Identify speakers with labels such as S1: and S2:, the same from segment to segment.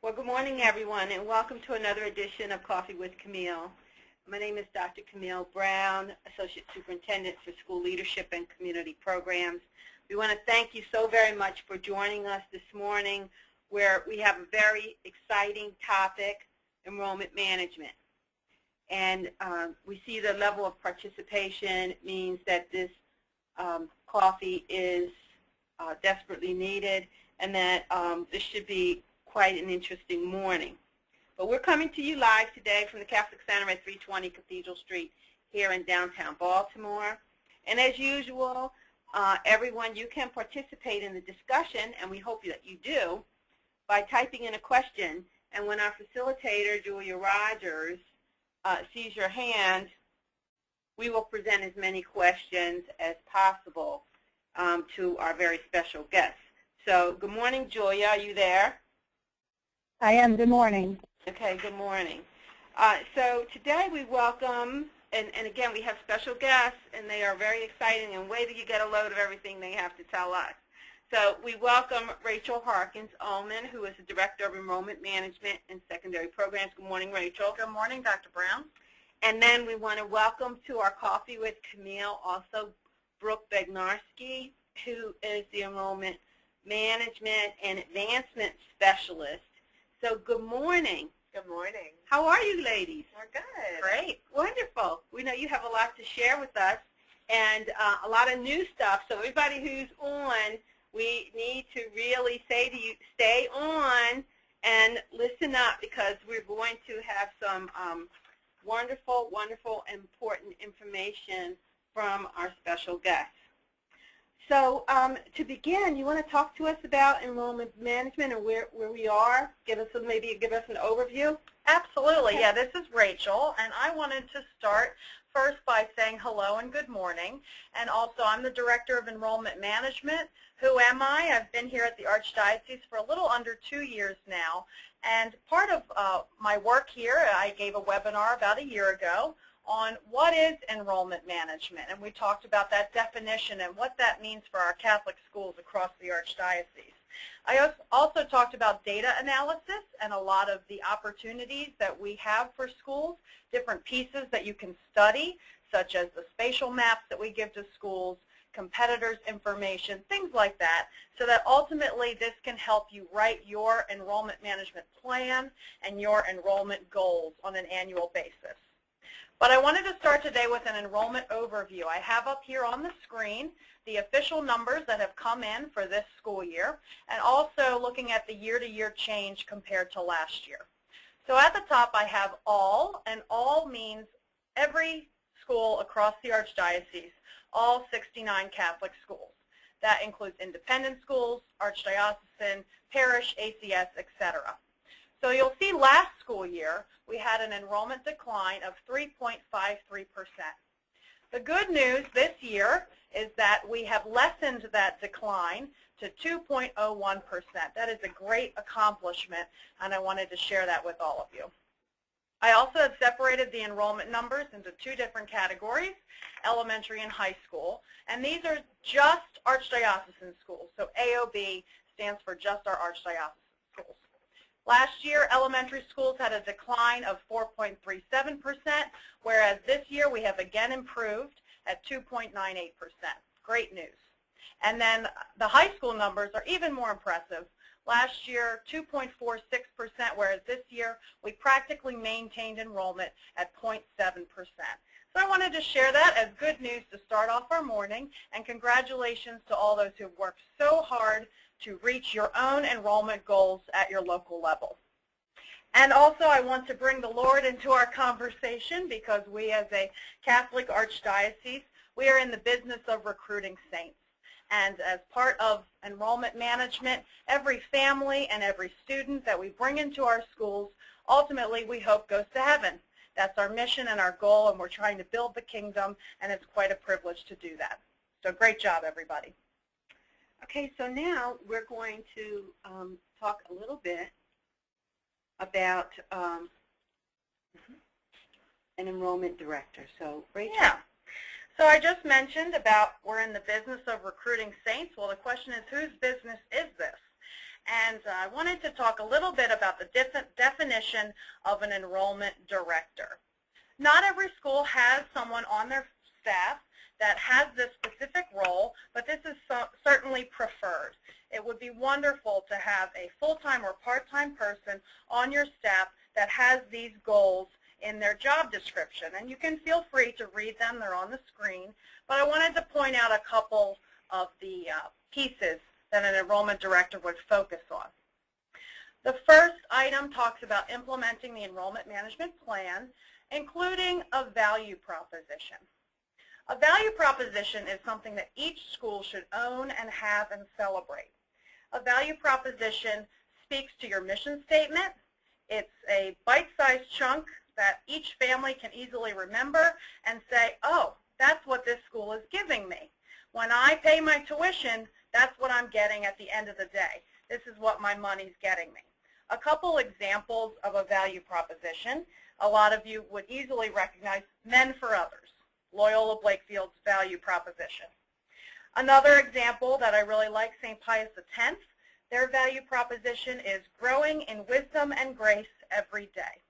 S1: Well, good morning, everyone, and welcome to another edition of Coffee with Camille. My name is Dr. Camille Brown, Associate Superintendent for School Leadership and Community Programs. We want to thank you so very much for joining us this morning, where we have a very exciting topic, enrollment management. And we see the level of participation means that this coffee is desperately needed, and that this should be quite an interesting morning. But we're coming to you live today from the Catholic Center at 320 Cathedral Street here in downtown Baltimore. And as usual, everyone, you can participate in the discussion, and we hope that you do, by typing in a question. And when our facilitator, Julia Rogers, sees your hand, we will present as many questions as possible to our very special guests. So good morning, Julia. Are you there?
S2: I am. Good morning.
S1: Okay, good morning. So today we welcome, and again, we have special guests, and they are very exciting, and wait till you get a load of everything they have to tell us. So we welcome Rachel Harkins-Ullman, who is the Director of Enrollment Management and Secondary Programs. Good morning, Rachel.
S3: Good morning, Dr. Brown.
S1: And then we want to welcome to our Coffee with Camille also Brooke Bednarski, who is the Enrollment Management and Advancement Specialist. So good morning.
S3: Good morning.
S1: How are you, ladies?
S3: We're good.
S1: Great. Wonderful. We know you have a lot to share with us and a lot of new stuff. So everybody who's on, we need to really say to you, stay on and listen up, because we're going to have some wonderful, wonderful, important information from our special guests. So to begin, you want to talk to us about enrollment management and where we are? Give us an overview?
S3: Absolutely. Yeah, this is Rachel, and I wanted to start first by saying hello and good morning. And also, I'm the Director of Enrollment Management. Who am I? I've been here at the Archdiocese for a little under 2 years now. And part of my work here, I gave a webinar about a year ago on what is enrollment management, and we talked about that definition and what that means for our Catholic schools across the Archdiocese. I also talked about data analysis and a lot of the opportunities that we have for schools, different pieces that you can study, such as the spatial maps that we give to schools, competitors' information, things like that, so that ultimately this can help you write your enrollment management plan and your enrollment goals on an annual basis. But I wanted to start today with an enrollment overview. I have up here on the screen the official numbers that have come in for this school year, and also looking at the year-to-year change compared to last year. So at the top I have all, and all means every school across the Archdiocese, all 69 Catholic schools. That includes independent schools, Archdiocesan, parish, ACS, etc. So you'll see last school year we had an enrollment decline of 3.53%. The good news this year is that we have lessened that decline to 2.01%. That is a great accomplishment, and I wanted to share that with all of you. I also have separated the enrollment numbers into two different categories, elementary and high school, and these are just Archdiocesan schools. So AOB stands for just our Archdiocesan schools. Last year, elementary schools had a decline of 4.37%, whereas this year we have again improved at 2.98%. Great news. And then the high school numbers are even more impressive. Last year, 2.46%, whereas this year we practically maintained enrollment at 0.7%. So I wanted to share that as good news to start off our morning, and congratulations to all those who have worked so hard to reach your own enrollment goals at your local level. And also I want to bring the Lord into our conversation, because we as a Catholic Archdiocese, we are in the business of recruiting saints. And as part of enrollment management, every family and every student that we bring into our schools, ultimately we hope goes to heaven. That's our mission and our goal, and we're trying to build the kingdom, and it's quite a privilege to do that. So great job, everybody.
S1: Okay, so now we're going to talk a little bit about an enrollment director. So, Rachel.
S3: Yeah. So I just mentioned about we're in the business of recruiting saints. Well, the question is, whose business is this? and I wanted to talk a little bit about the definition of an enrollment director. Not every school has someone on their staff that has this specific role, but this is certainly preferred. It would be wonderful to have a full-time or part-time person on your staff that has these goals in their job description. And you can feel free to read them. They're on the screen. But I wanted to point out a couple of the pieces that an enrollment director would focus on. The first item talks about implementing the enrollment management plan, including a value proposition. A value proposition is something that each school should own and have and celebrate. A value proposition speaks to your mission statement. It's a bite-sized chunk that each family can easily remember and say, oh, that's what this school is giving me. When I pay my tuition, that's what I'm getting at the end of the day. This is what my money's getting me. A couple examples of a value proposition. A lot of you would easily recognize Men for Others, Loyola Blakefield's value proposition. Another example that I really like, St. Pius X, their value proposition is growing in wisdom and grace every day.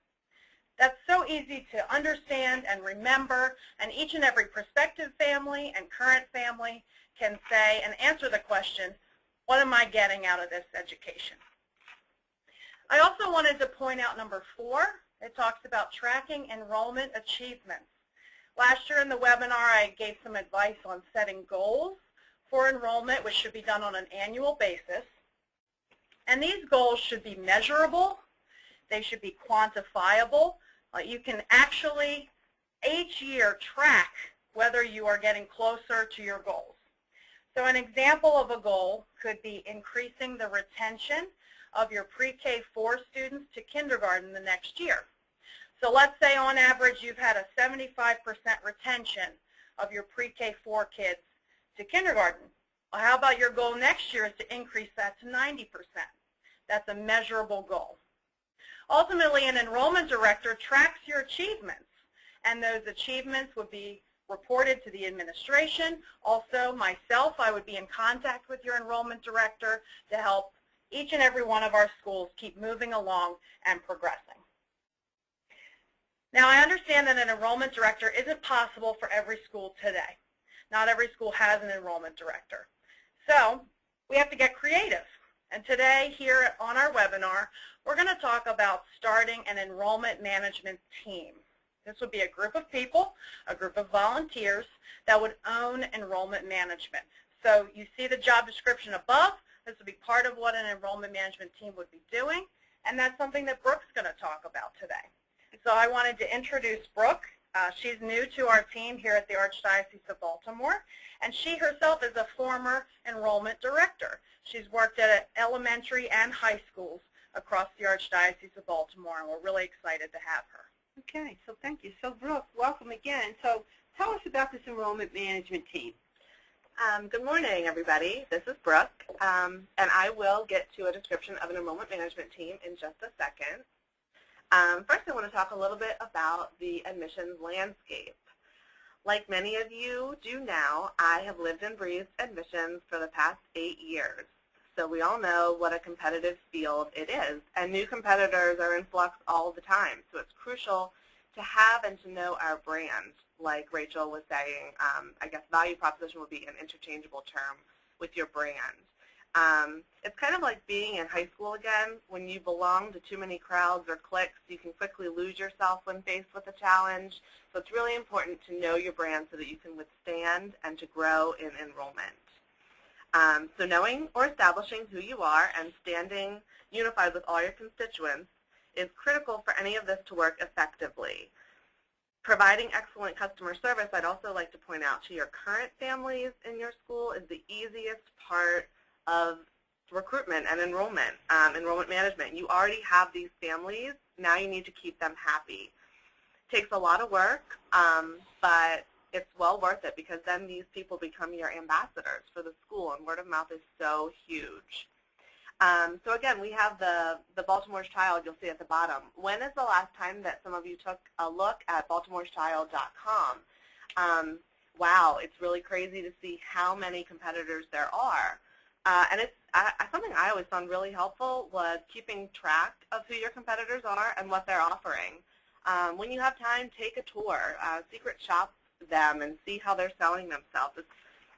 S3: That's so easy to understand and remember, and each and every prospective family and current family can say and answer the question, what am I getting out of this education? I also wanted to point out number 4. It talks about tracking enrollment achievements. Last year in the webinar, I gave some advice on setting goals for enrollment, which should be done on an annual basis. And these goals should be measurable. They should be quantifiable. You can actually, each year, track whether you are getting closer to your goals. So an example of a goal could be increasing the retention of your pre-K-4 students to kindergarten the next year. So let's say on average you've had a 75% retention of your pre-K-4 kids to kindergarten. Well, how about your goal next year is to increase that to 90%? That's a measurable goal. Ultimately, an enrollment director tracks your achievements, and those achievements would be reported to the administration. Also, myself, I would be in contact with your enrollment director to help each and every one of our schools keep moving along and progressing. Now, I understand that an enrollment director isn't possible for every school today. Not every school has an enrollment director. So we have to get creative. And today, here on our webinar, we're going to talk about starting an enrollment management team. This would be a group of people, a group of volunteers that would own enrollment management. So you see the job description above. This would be part of what an enrollment management team would be doing, and that's something that Brooke's going to talk about today. So I wanted to introduce Brooke. She's new to our team here at the Archdiocese of Baltimore, and she herself is a former enrollment director. She's worked at elementary and high schools across the Archdiocese of Baltimore, and we're really excited to have her.
S1: Okay, so thank you. So Brooke, welcome again. So tell us about this enrollment management team.
S4: Good morning, everybody. This is Brooke, and I will get to a description of an enrollment management team in just a second. First, I want to talk a little bit about the admissions landscape. Like many of you do now, I have lived and breathed admissions for the past 8 years. So we all know what a competitive field it is, and new competitors are in flux all the time. So it's crucial to have and to know our brand. Like Rachel was saying, I guess value proposition would be an interchangeable term with your brand. It's kind of like being in high school again. When you belong to too many crowds or cliques, you can quickly lose yourself when faced with a challenge. So it's really important to know your brand so that you can withstand and to grow in enrollment. So knowing or establishing who you are and standing unified with all your constituents is critical for any of this to work effectively. Providing excellent customer service, I'd also like to point out to your current families in your school, is the easiest part of recruitment and enrollment management. You already have these families. Now you need to keep them happy. It takes a lot of work, but it's well worth it because then these people become your ambassadors for the school, and word of mouth is so huge. So again, we have the Baltimore's Child you'll see at the bottom. When is the last time that some of you took a look at baltimoreschild.com? Wow, it's really crazy to see how many competitors there are. And something I always found really helpful was keeping track of who your competitors are and what they're offering. When you have time, take a tour, secret shop them, and see how they're selling themselves. It's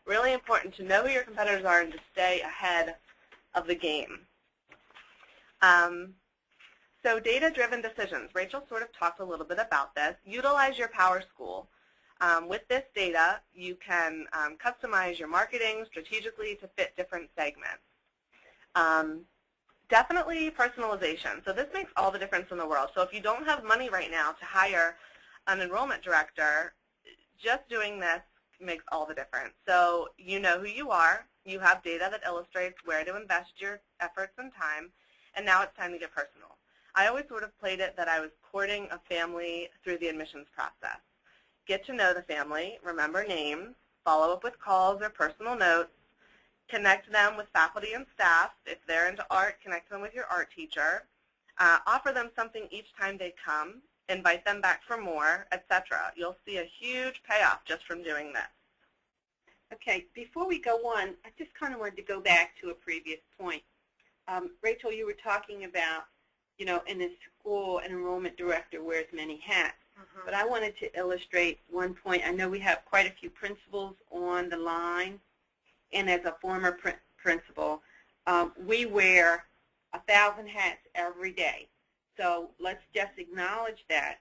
S4: really important to know who your competitors are and to stay ahead of the game. So data-driven decisions. Rachel sort of talked a little bit about this. Utilize your Power School. With this data, you can customize your marketing strategically to fit different segments. Definitely personalization. So this makes all the difference in the world. So if you don't have money right now to hire an enrollment director, just doing this makes all the difference. So you know who you are. You have data that illustrates where to invest your efforts and time, and now it's time to get personal. I always sort of played it that I was courting a family through the admissions process. Get to know the family, remember names, follow up with calls or personal notes, connect them with faculty and staff. If they're into art, connect them with your art teacher. Offer them something each time they come, invite them back for more, etc. You'll see a huge payoff just from doing this.
S1: Okay, before we go on, I just kind of wanted to go back to a previous point. Rachel, you were talking about, in a school, an enrollment director wears many hats. But I wanted to illustrate one point. I know we have quite a few principals on the line, and as a former principal, we wear 1,000 hats every day. So let's just acknowledge that.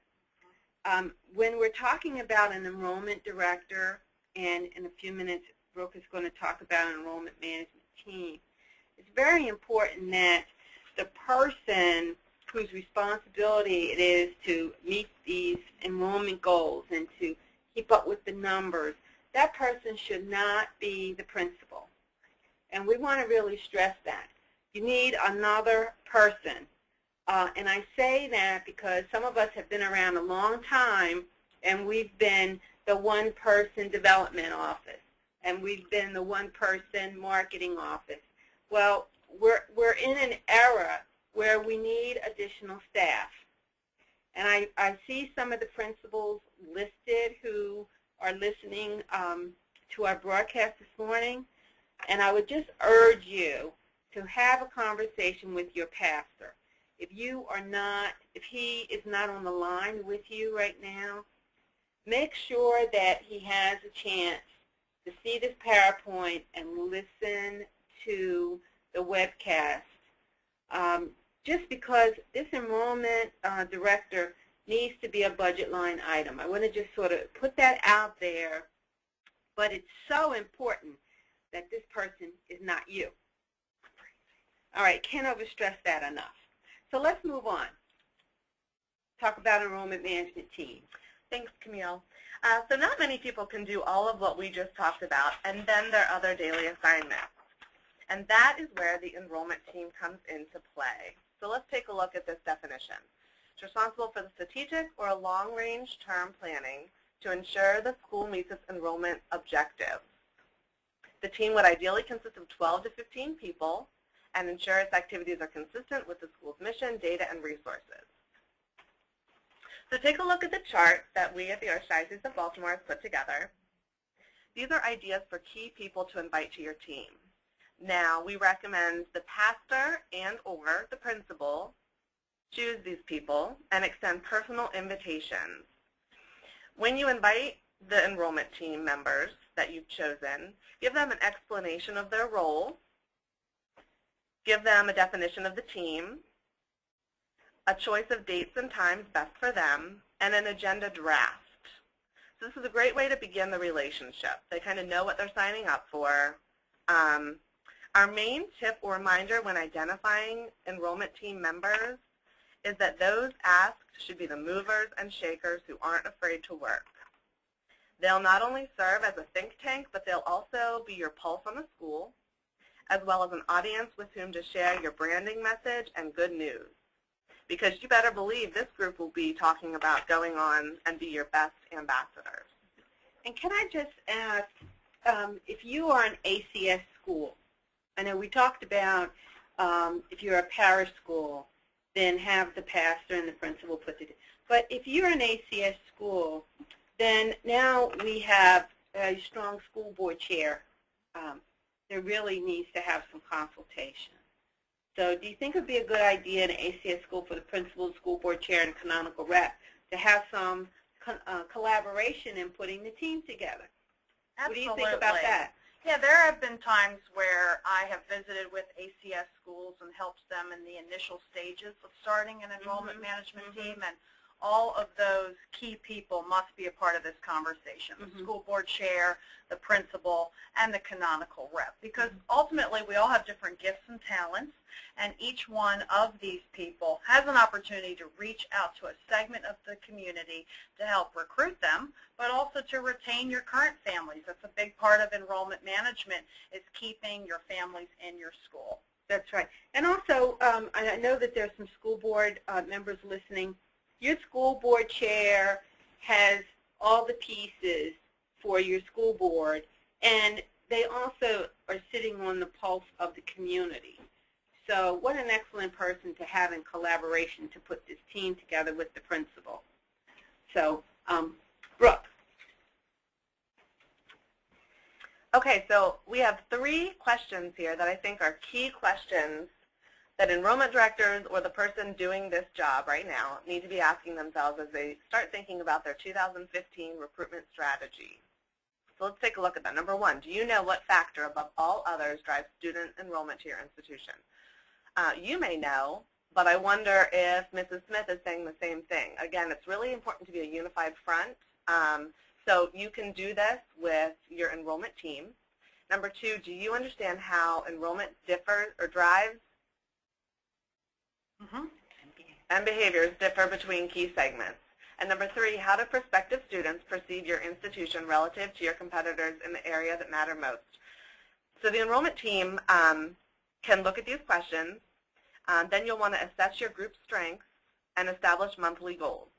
S1: When we're talking about an enrollment director, and in a few minutes, Brooke is going to talk about an enrollment management team, it's very important that the person whose responsibility it is to meet these enrollment goals and to keep up with the numbers, that person should not be the principal. And we want to really stress that. You need another person. And I say that because some of us have been around a long time, and we've been the one-person development office, and we've been the one-person marketing office. Well, we're in an era where we need additional staff. And I see some of the principals listed who are listening to our broadcast this morning, and I would just urge you to have a conversation with your pastor. If he is not on the line with you right now, make sure that he has a chance to see this PowerPoint and listen to the webcast. Just because this enrollment director needs to be a budget line item. I want to just sort of put that out there, but it's so important that this person is not you. All right, can't overstress that enough. So let's move on. Talk about enrollment management team.
S4: Thanks, Camille. So not many people can do all of what we just talked about, and then their other daily assignments. And that is where the enrollment team comes into play. So let's take a look at this definition. It's responsible for the strategic or long-range term planning to ensure the school meets its enrollment objectives. The team would ideally consist of 12 to 15 people and ensure its activities are consistent with the school's mission, data, and resources. So take a look at the chart that we at the Archdiocese of Baltimore have put together. These are ideas for key people to invite to your team. Now, we recommend the pastor and or the principal choose these people and extend personal invitations. When you invite the enrollment team members that you've chosen, give them an explanation of their role, give them a definition of the team, a choice of dates and times best for them, and an agenda draft. So this is a great way to begin the relationship. They kind of know what they're signing up for. Our main tip or reminder when identifying enrollment team members is that those asked should be the movers and shakers who aren't afraid to work. They'll not only serve as a think tank, but they'll also be your pulse on the school, as well as an audience with whom to share your branding message and good news. Because you better believe this group will be talking about going on and be your best ambassadors.
S1: And can I just ask, if you are an ACS school, I know we talked about if you're a parish school, then have the pastor and the principal put it in. But if you're an ACS school, then now we have a strong school board chair there really needs to have some consultation. So do you think it would be a good idea in an ACS school for the principal, school board chair, and canonical rep to have some collaboration in putting the team together?
S3: Absolutely.
S1: What do you think about that?
S3: Yeah, there have been times where I have visited with ACS schools and helped them in the initial stages of starting an enrollment management team, and all of those key people must be a part of this conversation, the school board chair, the principal, and the canonical rep, because ultimately we all have different gifts and talents, and each one of these people has an opportunity to reach out to a segment of the community to help recruit them, but also to retain your current families. That's a big part of enrollment management, is keeping your families in your school.
S1: That's right. And also, I know that there's some school board members listening. Your school board chair has all the pieces for your school board, and they also are sitting on the pulse of the community. So what an excellent person to have in collaboration to put this team together with the principal. So, Brooke.
S4: Okay, so we have 3 questions here that I think are key questions that enrollment directors or the person doing this job right now need to be asking themselves as they start thinking about their 2015 recruitment strategy. So let's take a look at that. Number 1, do you know what factor above all others drives student enrollment to your institution? You may know, but I wonder if Mrs. Smith is saying the same thing. Again, it's really important to be a unified front. So you can do this with your enrollment team. Number 2, do you understand how enrollment differs or drives and behaviors differ between key segments? And number 3, how do prospective students perceive your institution relative to your competitors in the area that matter most? So the enrollment team can look at these questions. Then you'll want to assess your group's strengths and establish monthly goals.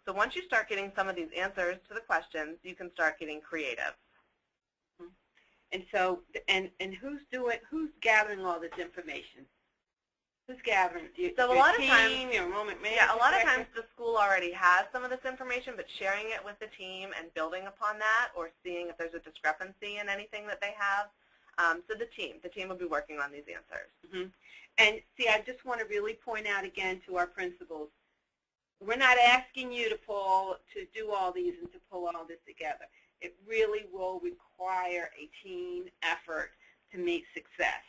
S4: So once you start getting some of these answers to the questions, you can start getting creative.
S1: And so, and who's gathering all this information? Who's gathering?
S4: So a lot of times,
S1: your enrollment manager?
S4: yeah, a lot of times the school already has some of this information, but sharing it with the team and building upon that, or seeing if there's a discrepancy in anything that they have. So the team will be working on these answers.
S1: And see, I just want to really point out again to our principals, we're not asking you to do all these and to pull all this together. It really will require a team effort to meet success.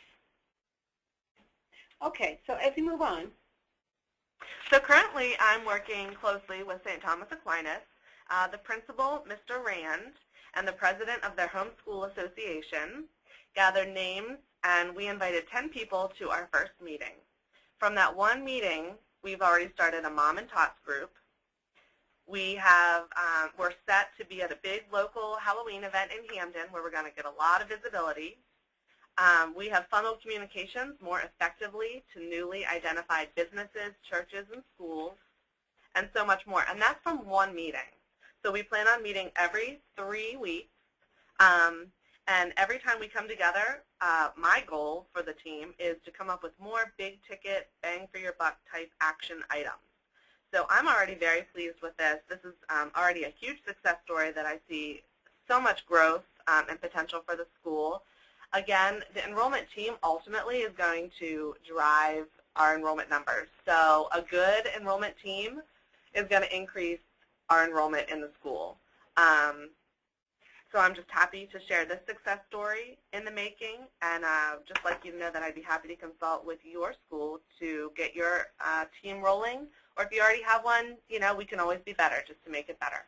S1: Okay, so as we move on.
S4: So currently I'm working closely with St. Thomas Aquinas, the principal, Mr. Rand, and the president of their homeschool association gathered names, and we invited 10 people to our first meeting. From that one meeting, we've already started a Mom and Tots group. We're set to be at a big local Halloween event in Hampden where we're going to get a lot of visibility. We have funneled communications more effectively to newly identified businesses, churches, and schools, and so much more. And that's from one meeting. So we plan on meeting every 3 weeks. And every time we come together, my goal for the team is to come up with more big-ticket, bang-for-your-buck type action items. So I'm already very pleased with this. This is already a huge success story that I see so much growth and potential for the school. Again, the enrollment team ultimately is going to drive our enrollment numbers. So a good enrollment team is going to increase our enrollment in the school. So I'm just happy to share this success story in the making, and just like you know that I'd be happy to consult with your school to get your team rolling, or if you already have one, you know, we can always be better just to make it better.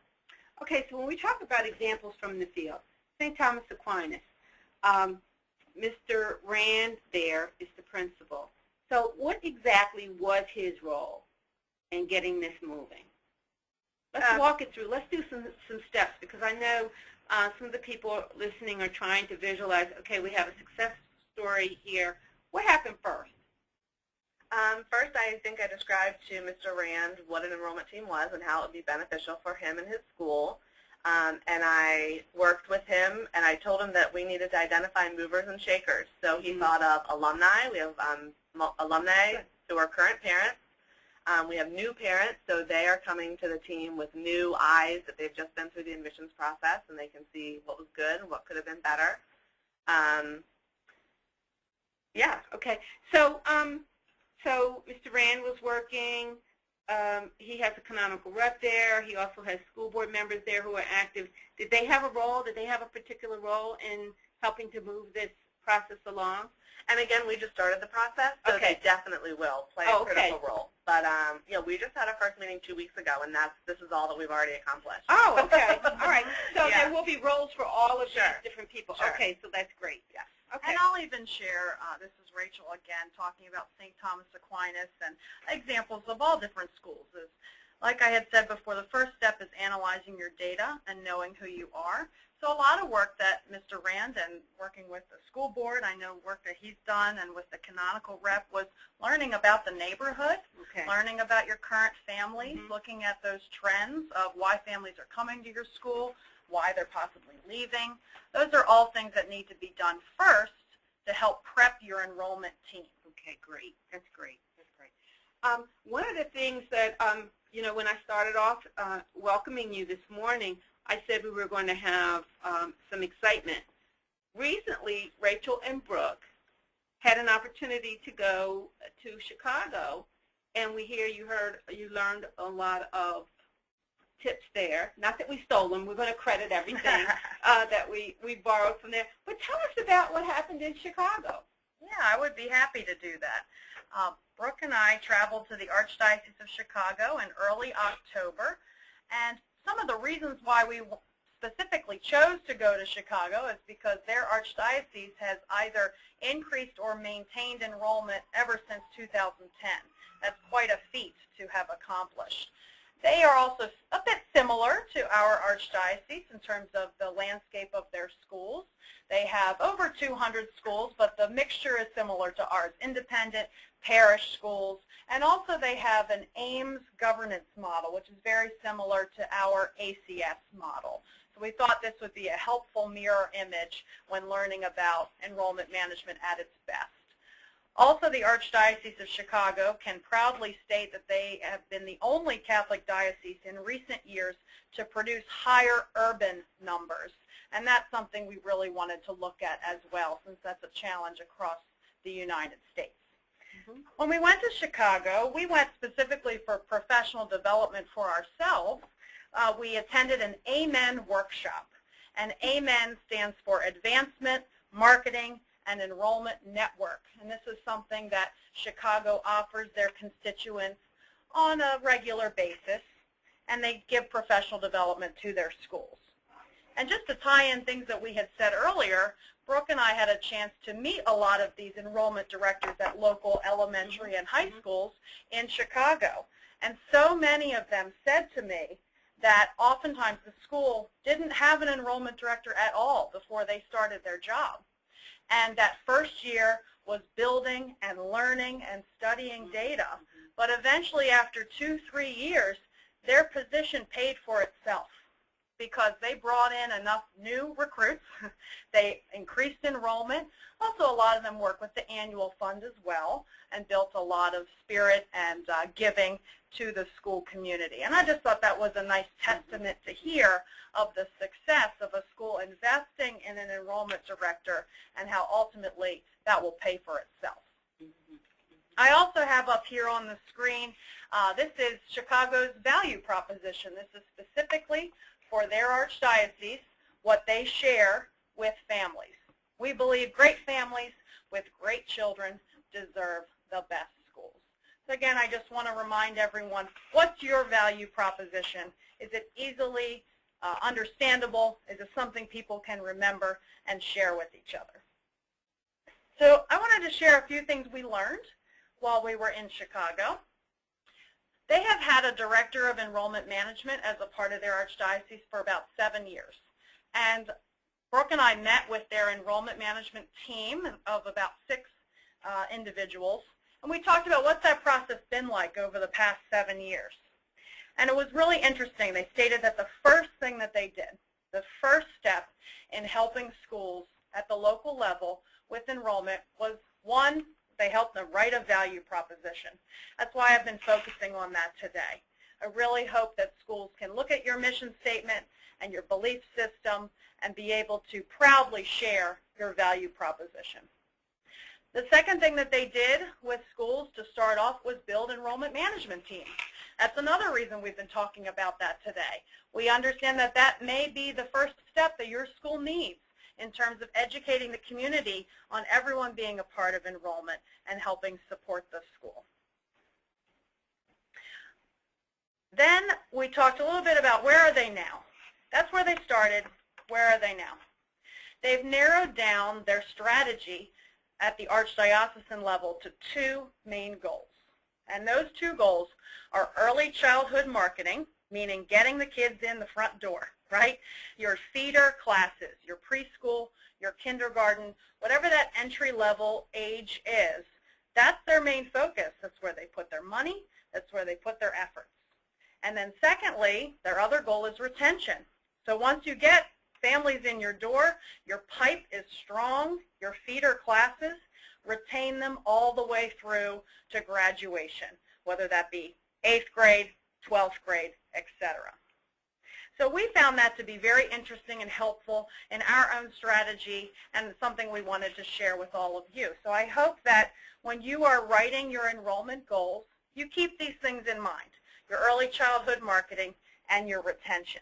S1: Okay, so when we talk about examples from the field, St. Thomas Aquinas, Mr. Rand there is the principal. So what exactly was his role in getting this moving? Let's walk it through. Let's do some steps, because I know some of the people listening are trying to visualize, okay, we have a success story here. What happened first?
S4: First, I think I described to Mr. Rand what an enrollment team was and how it would be beneficial for him and his school. And I worked with him, and I told him that we needed to identify movers and shakers. So he thought of alumni. We have alumni who are current parents. We have new parents, so they are coming to the team with new eyes that they've just been through the admissions process, and they can see what was good and what could have been better.
S1: Yeah, okay. So, so Mr. Rand was working. He has a canonical rep there. He also has school board members there who are active. Did they have a role? Did they have a particular role in helping to move this process along?
S4: And again, we just started the process, so
S1: Okay.
S4: they definitely will play a critical role. But we just had our first meeting 2 weeks ago, and this is all that we've already accomplished.
S1: Oh, okay. All right. So
S4: Yeah.
S1: there will be roles for all of
S4: Sure.
S1: these different people.
S4: Sure.
S1: Okay, so that's great.
S4: Yes.
S1: Okay.
S3: And I'll even share, this is Rachel again, talking about St. Thomas Aquinas and examples of all different schools. Like I had said before, the first step is analyzing your data and knowing who you are. So a lot of work that Mr. Rand and working with the school board, I know work that he's done, and with the canonical rep, was learning about the neighborhood,
S1: Okay.
S3: learning about your current families, looking at those trends of why families are coming to your school, why they're possibly leaving. Those are all things that need to be done first to help prep your enrollment team.
S1: Okay, great. That's great. That's great. One of the things that, when I started off welcoming you this morning, I said we were going to have some excitement. Recently, Rachel and Brooke had an opportunity to go to Chicago, and we hear you learned a lot of tips there. Not that we stole them. We're going to credit everything that we borrowed from there. But tell us about what happened in Chicago.
S3: Yeah, I would be happy to do that. Brooke and I traveled to the Archdiocese of Chicago in early October, and some of the reasons why we specifically chose to go to Chicago is because their Archdiocese has either increased or maintained enrollment ever since 2010. That's quite a feat to have accomplished. They are also a bit similar to our Archdiocese in terms of the landscape of their schools. They have over 200 schools, but the mixture is similar to ours, independent parish schools. And also they have an Ames governance model, which is very similar to our ACS model. So we thought this would be a helpful mirror image when learning about enrollment management at its best. Also, the Archdiocese of Chicago can proudly state that they have been the only Catholic diocese in recent years to produce higher urban numbers. And that's something we really wanted to look at as well, since that's a challenge across the United States. When we went to Chicago, we went specifically for professional development for ourselves. We attended an AMEN workshop. And AMEN stands for Advancement, Marketing, and Enrollment Network. And this is something that Chicago offers their constituents on a regular basis, and they give professional development to their schools. And just to tie in things that we had said earlier, Brooke and I had a chance to meet a lot of these enrollment directors at local elementary and high schools in Chicago. And so many of them said to me that oftentimes the school didn't have an enrollment director at all before they started their job. And that first year was building and learning and studying data. But eventually, after 2-3 years, their position paid for itself because they brought in enough new recruits. They increased enrollment. Also, a lot of them work with the annual fund as well and built a lot of spirit and giving to the school community. And I just thought that was a nice testament to hear of the success of a school investing in an enrollment director and how ultimately that will pay for itself. I also have up here on the screen, this is Chicago's value proposition. This is specifically for their Archdiocese, what they share with families. We believe great families with great children deserve the best schools. So again, I just want to remind everyone, what's your value proposition? Is it easily understandable? Is it something people can remember and share with each other? So I wanted to share a few things we learned while we were in Chicago. They have had a director of enrollment management as a part of their Archdiocese for about 7 years. And Brooke and I met with their enrollment management team of about 6 individuals, and we talked about what's that process been like over the past 7 years. And it was really interesting. They stated that the first thing that they did, the first step in helping schools at the local level with enrollment was, one, they helped them write a value proposition. That's why I've been focusing on that today. I really hope that schools can look at your mission statement and your belief system and be able to proudly share your value proposition. The second thing that they did with schools to start off was build enrollment management teams. That's another reason we've been talking about that today. We understand that that may be the first step that your school needs in terms of educating the community on everyone being a part of enrollment and helping support the school. Then we talked a little bit about where are they now. That's where they started. Where are they now? They've narrowed down their strategy at the Archdiocesan level to two main goals. And those two goals are early childhood marketing, meaning getting the kids in the front door, right? Your feeder classes, your preschool, your kindergarten, whatever that entry-level age is, that's their main focus. That's where they put their money. That's where they put their efforts. And then secondly, their other goal is retention. So once you get families in your door, your pipe is strong, your feeder classes, retain them all the way through to graduation, whether that be 8th grade, 12th grade, etc. So we found that to be very interesting and helpful in our own strategy and something we wanted to share with all of you. So I hope that when you are writing your enrollment goals, you keep these things in mind, your early childhood marketing and your retention.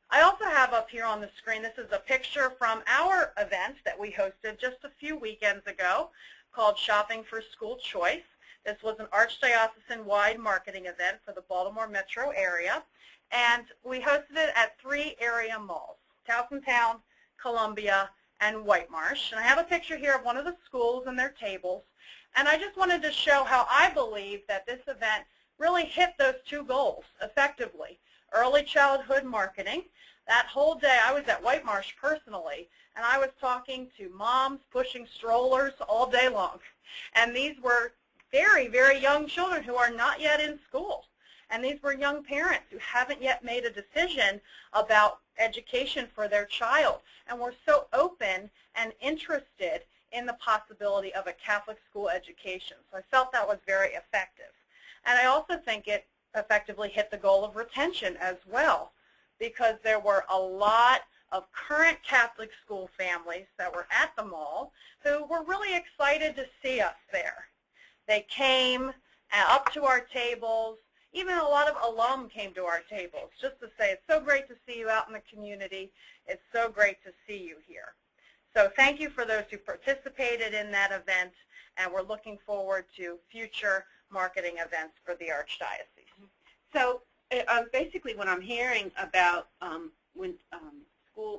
S3: I also have up here on the screen, this is a picture from our event that we hosted just a few weekends ago called Shopping for School Choice. This was an Archdiocesan-wide marketing event for the Baltimore metro area, and we hosted it at 3 area malls, Towsontown, Columbia, and White Marsh. And I have a picture here of one of the schools and their tables, and I just wanted to show how I believe that this event really hit those two goals effectively. Early childhood marketing. That whole day I was at White Marsh personally, and I was talking to moms pushing strollers all day long. And these were very, very young children who are not yet in school. And these were young parents who haven't yet made a decision about education for their child and were so open and interested in the possibility of a Catholic school education. So I felt that was very effective. And I also think it effectively hit the goal of retention as well, because there were a lot of current Catholic school families that were at the mall who were really excited to see us there. They came up to our tables. Even a lot of alum came to our tables just to say, it's so great to see you out in the community. It's so great to see you here. So thank you for those who participated in that event, and we're looking forward to future marketing events for the Archdiocese.
S1: So basically what I'm hearing about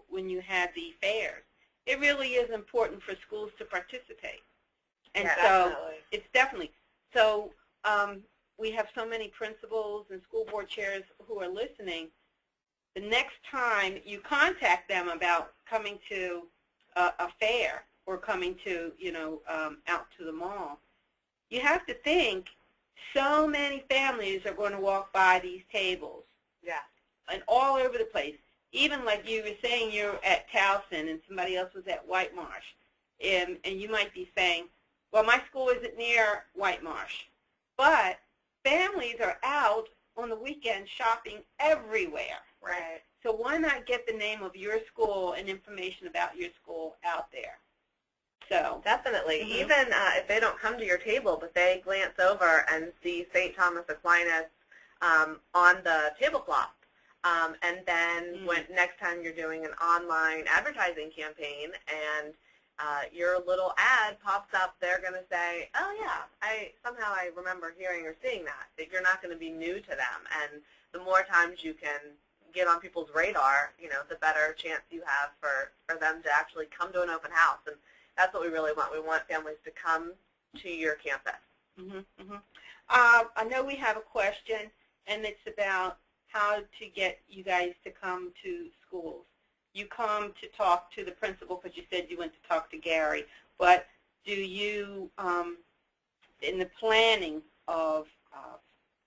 S1: when you have the fairs, it really is important for schools to participate. And
S4: yeah,
S1: so
S4: definitely.
S1: it's definitely. So we have so many principals and school board chairs who are listening. The next time you contact them about coming to a fair or coming to, out to the mall, you have to think so many families are going to walk by these tables.
S4: Yeah.
S1: And all over the place. Even like you were saying, you're at Towson and somebody else was at White Marsh. And you might be saying, well, my school isn't near White Marsh. But families are out on the weekend shopping everywhere.
S4: Right.
S1: So why not get the name of your school and information about your school out there? So
S4: definitely. Even if they don't come to your table, but they glance over and see St. Thomas Aquinas on the tablecloth. And then when next time you're doing an online advertising campaign and your little ad pops up, they're going to say, oh, yeah, somehow I remember hearing or seeing that you're not going to be new to them. And the more times you can get on people's radar, the better chance you have for them to actually come to an open house. And that's what we really want. We want families to come to your campus.
S1: I know we have a question, and it's about how to get you guys to come to schools. You come to talk to the principal because you said you went to talk to Gary, but do you, in the planning of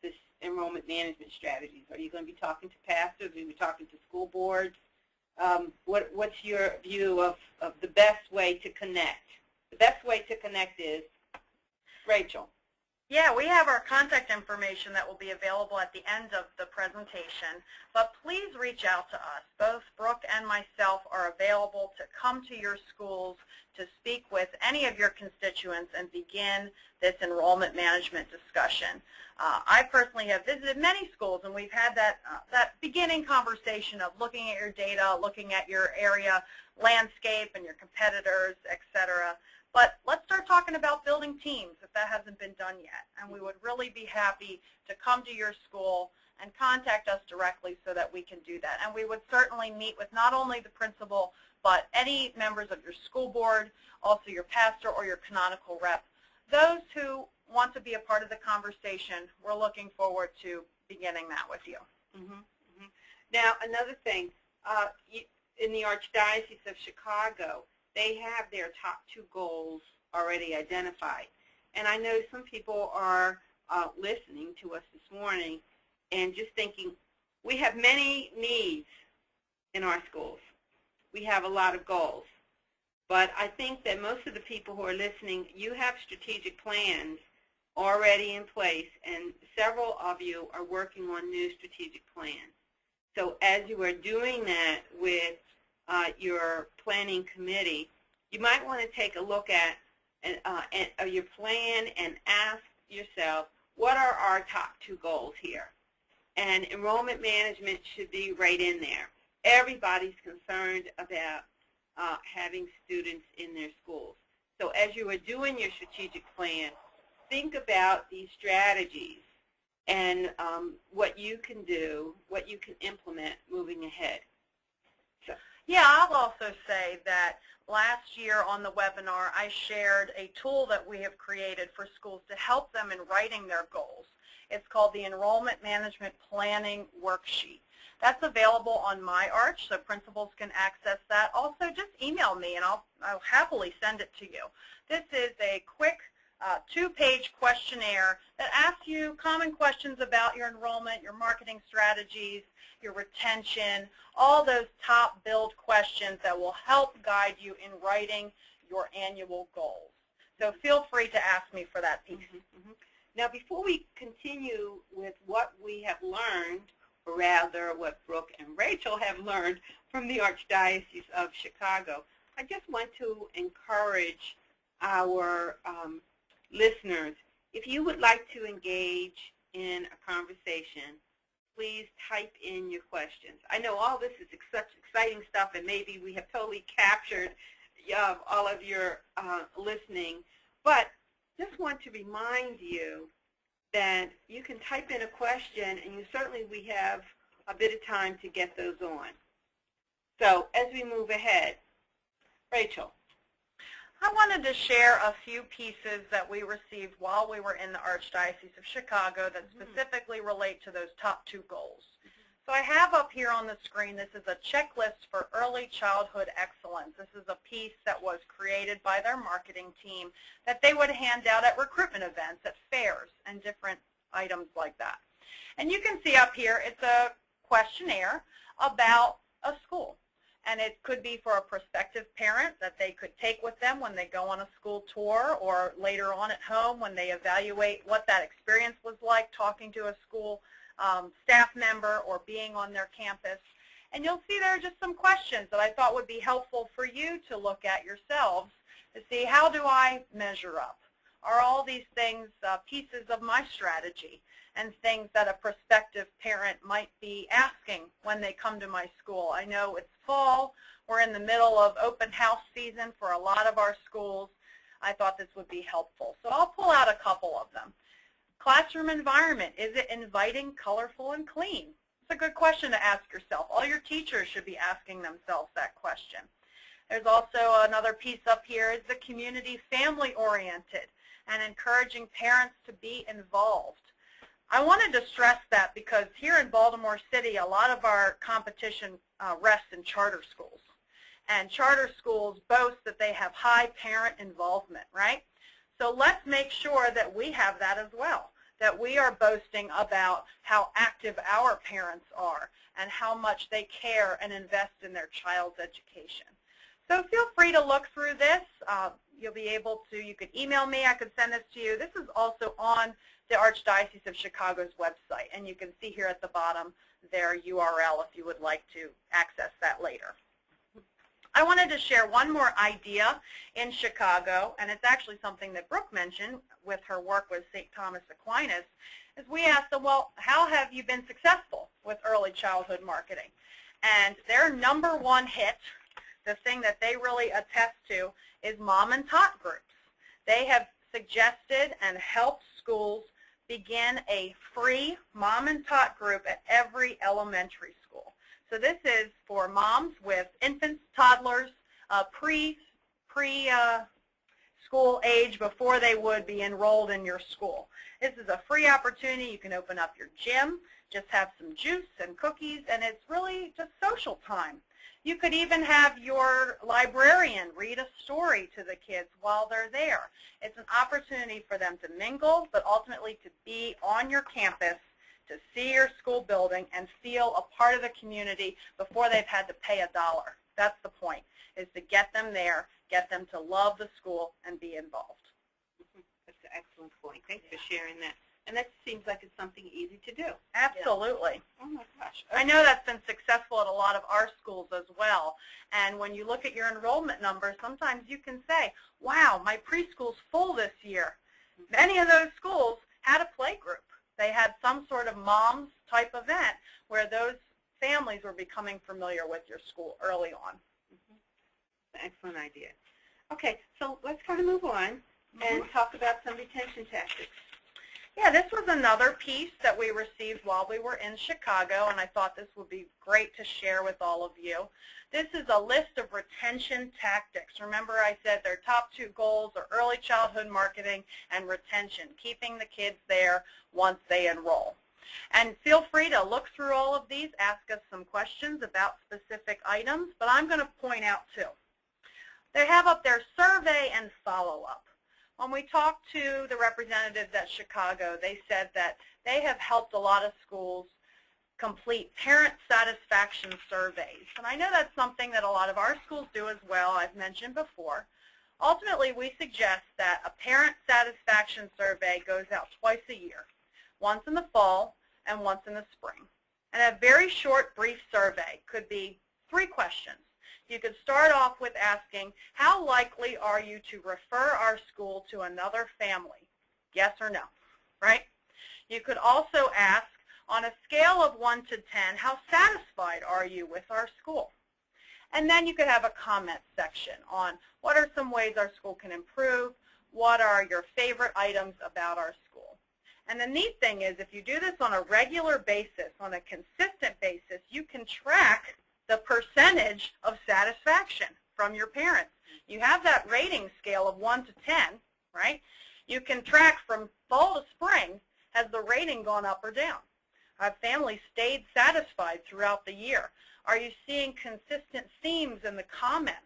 S1: this enrollment management strategies, are you going to be talking to pastors? Are you going to be talking to school boards? What's your view of the best way to connect? The best way to connect is, Rachel.
S3: Yeah, we have our contact information that will be available at the end of the presentation, but please reach out to us. Both Brooke and myself are available to come to your schools to speak with any of your constituents and begin this enrollment management discussion. I personally have visited many schools, and we've had that beginning conversation of looking at your data, looking at your area landscape and your competitors, etc. But let's start talking about building teams if that hasn't been done yet. And we would really be happy to come to your school and contact us directly so that we can do that. And we would certainly meet with not only the principal, but any members of your school board, also your pastor or your canonical rep. Those who want to be a part of the conversation, we're looking forward to beginning that with you.
S1: Now, another thing, in the Archdiocese of Chicago, they have their top 2 goals already identified. And I know some people are listening to us this morning and just thinking, we have many needs in our schools. We have a lot of goals. But I think that most of the people who are listening, you have strategic plans already in place, and several of you are working on new strategic plans. So as you are doing that with your planning committee, you might want to take a look at your plan and ask yourself, what are our top 2 goals here? And enrollment management should be right in there. Everybody's concerned about having students in their schools. So as you are doing your strategic plan, think about these strategies and what you can do, what you can implement moving ahead. So.
S3: Yeah, I'll also say that last year on the webinar, I shared a tool that we have created for schools to help them in writing their goals. It's called the Enrollment Management Planning Worksheet. That's available on MyArch, so principals can access that. Also, just email me, and I'll happily send it to you. This is a quick 2-page questionnaire that asks you common questions about your enrollment, your marketing strategies, your retention, all those top build questions that will help guide you in writing your annual goals. So feel free to ask me for that piece.
S1: Now, before we continue with what we have learned, or rather what Brooke and Rachel have learned from the Archdiocese of Chicago, I just want to encourage our listeners, if you would like to engage in a conversation, please type in your questions. I know all this is such exciting stuff, and maybe we have totally captured all of your listening, but just want to remind you that you can type in a question, and we have a bit of time to get those on. So as we move ahead, Rachel.
S3: I wanted to share a few pieces that we received while we were in the Archdiocese of Chicago that specifically relate to those top 2 goals. So I have up here on the screen, this is a checklist for early childhood excellence. This is a piece that was created by their marketing team that they would hand out at recruitment events, at fairs, and different items like that. And you can see up here, it's a questionnaire about a school. And it could be for a prospective parent that they could take with them when they go on a school tour, or later on at home when they evaluate what that experience was like talking to a school staff member or being on their campus. And you'll see there are just some questions that I thought would be helpful for you to look at yourselves to see, how do I measure up? Are all these things pieces of my strategy, and things that a prospective parent might be asking when they come to my school? I know it's fall. We're in the middle of open house season for a lot of our schools. I thought this would be helpful. So I'll pull out a couple of them. Classroom environment, is it inviting, colorful, and clean? It's a good question to ask yourself. All your teachers should be asking themselves that question. There's also another piece up here, is the community family-oriented and encouraging parents to be involved. I wanted to stress that because here in Baltimore City, a lot of our competition rests in charter schools. And charter schools boast that they have high parent involvement, right? So let's make sure that we have that as well, that we are boasting about how active our parents are and how much they care and invest in their child's education. So feel free to look through this. You'll be able to, you could email me, I could send this to you. This is also on the Archdiocese of Chicago's website, and you can see here at the bottom their URL if you would like to access that later. I wanted to share one more idea in Chicago, and it's actually something that Brooke mentioned with her work with St. Thomas Aquinas, is we asked them, well, how have you been successful with early childhood marketing? And their number one hit, the thing that they really attest to, is mom and tot groups. They have suggested and helped schools begin a free mom and tot group at every elementary school. So this is for moms with infants, toddlers, school age before they would be enrolled in your school. This is a free opportunity. You can open up your gym, just have some juice and cookies, and it's really just social time. You could even have your librarian read a story to the kids while they're there. It's an opportunity for them to mingle, but ultimately to be on your campus, to see your school building, and feel a part of the community before they've had to pay $1. That's the point, is to get them there, get them to love the school, and be involved.
S1: That's an excellent point. Thanks for sharing that. And that seems like it's something easy to do.
S3: Absolutely.
S1: Yeah. Oh, my gosh. Okay.
S3: I know that's been successful at a lot of our schools as well. And when you look at your enrollment numbers, sometimes you can say, wow, my preschool's full this year. Many of those schools had a play group. They had some sort of moms type event where those families were becoming familiar with your school early on.
S1: Excellent idea. Okay, so let's kind of move on and talk about some retention tactics.
S3: Yeah, this was another piece that we received while we were in Chicago, and I thought this would be great to share with all of you. This is a list of retention tactics. Remember I said their top 2 goals are early childhood marketing and retention, keeping the kids there once they enroll. And feel free to look through all of these, ask us some questions about specific items, but I'm going to point out 2. They have up there survey and follow-up. When we talked to the representatives at Chicago, they said that they have helped a lot of schools complete parent satisfaction surveys. And I know that's something that a lot of our schools do as well, I've mentioned before. Ultimately, we suggest that a parent satisfaction survey goes out twice a year, once in the fall and once in the spring. And a very short, brief survey could be 3 questions. You could start off with asking, how likely are you to refer our school to another family? Yes or no, right? You could also ask, on a scale of 1 to 10, how satisfied are you with our school? And then you could have a comment section on what are some ways our school can improve, what are your favorite items about our school. And the neat thing is, if you do this on a regular basis, on a consistent basis, you can track the percentage of satisfaction from your parents. You have that rating scale of 1 to 10, right? You can track from fall to spring, has the rating gone up or down? Have families stayed satisfied throughout the year? Are you seeing consistent themes in the comments?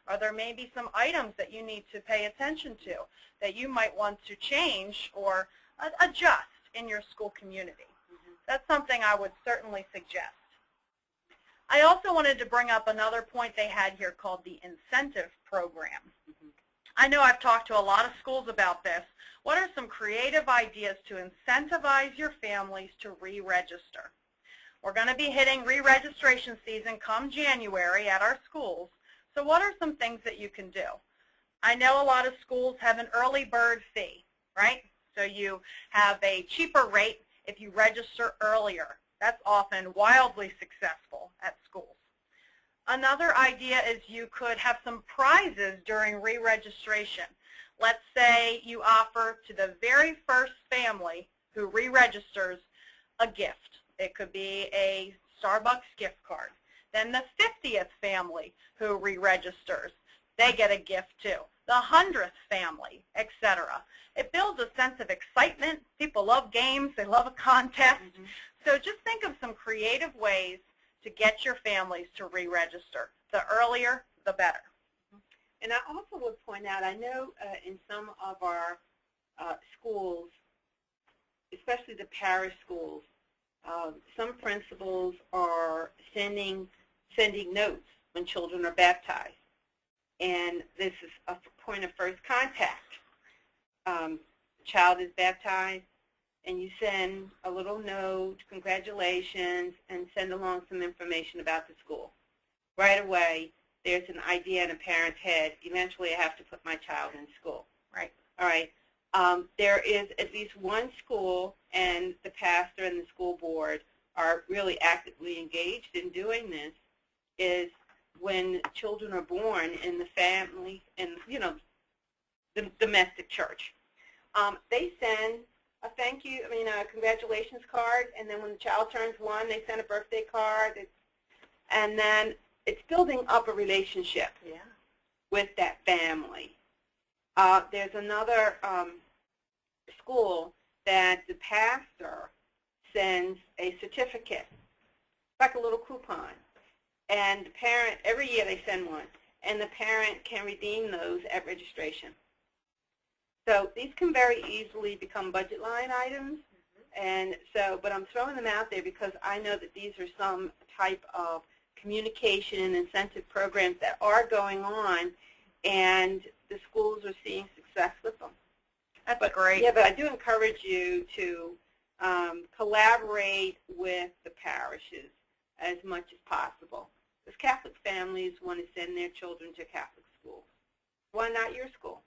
S3: Are there maybe some items that you need to pay attention to that you might want to change or adjust in your school community? That's something I would certainly suggest. I also wanted to bring up another point they had here called the incentive program. I know I've talked to a lot of schools about this. What are some creative ideas to incentivize your families to re-register? We're going to be hitting re-registration season come January at our schools. So what are some things that you can do? I know a lot of schools have an early bird fee, right? So you have a cheaper rate if you register earlier. That's often wildly successful at schools. Another idea is you could have some prizes during re-registration. Let's say you offer to the very first family who re-registers a gift. It could be a Starbucks gift card. Then the 50th family who re-registers, they get a gift too. The 100th family, etc. It builds a sense of excitement. People love games. They love a contest. So just think of some creative ways to get your families to re-register. The earlier, the better.
S1: And I also would point out, I know in some of our schools, especially the parish schools, some principals are sending notes when children are baptized. and this is a point of first contact. The child is baptized, and you send a little note, congratulations, and send along some information about the school. Right away, there's an idea in a parent's head, eventually I have to put my child in school.
S3: Right.
S1: All right. There is at least one school, and the pastor and the school board are really actively engaged in doing this, is when children are born in the family, and the domestic church. They send a thank you, a congratulations card, and then when the child turns 1, they send a birthday card, and then it's building up a relationship with that family. There's another school that the pastor sends a certificate, like a little coupon, and the parent, every year they send one, and the parent can redeem those at registration. So these can very easily become budget line items, and so, but I'm throwing them out there because I know that these are some type of communication and incentive programs that are going on, and the schools are seeing success with them.
S3: That's great.
S1: Yeah, but I do encourage you to collaborate with the parishes as much as possible. Because Catholic families want to send their children to Catholic schools. Why not your school?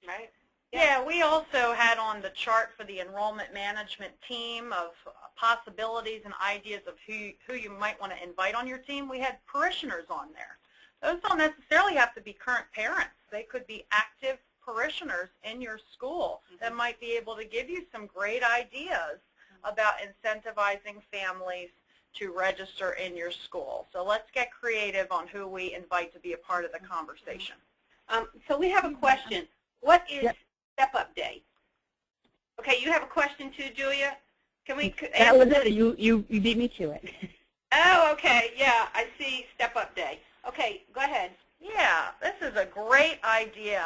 S1: Right?
S3: Yeah, we also had on the chart for the enrollment management team of possibilities and ideas of who you might want to invite on your team. We had parishioners on there. Those don't necessarily have to be current parents. They could be active parishioners in your school that might be able to give you some great ideas about incentivizing families to register in your school. So let's get creative on who we invite to be a part of the conversation.
S1: So we have a question. What is Step-Up Day? Okay, you have a question too, Julia? Can we?
S2: That was it. You beat me to it.
S1: Oh, okay. Yeah, I see Step-Up Day. Okay, go ahead.
S3: Yeah, this is a great idea.